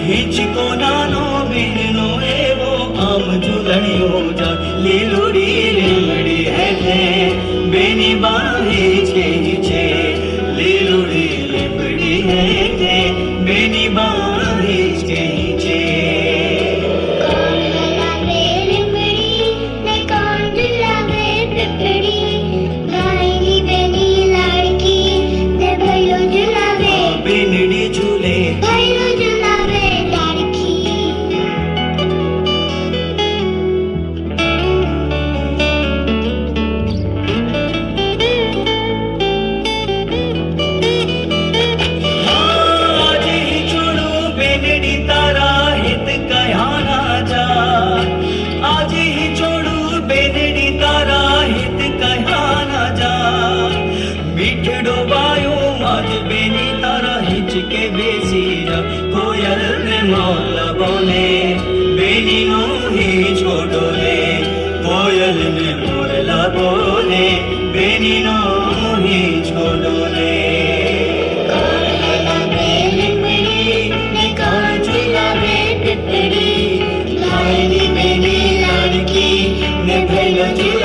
हिचको नानो बीनो एवो आम झूलणियो जा लीलोड़ी लीमड़ी है बेनी बाही छे लीलोड़ी लीमड़ी है बेनी बाही छे कोयल ने मोला बोले बेनी नो ही छोड़ो ले कोयल ने मोला बोले बेनी नो ही छोड़ो ले लड़की ने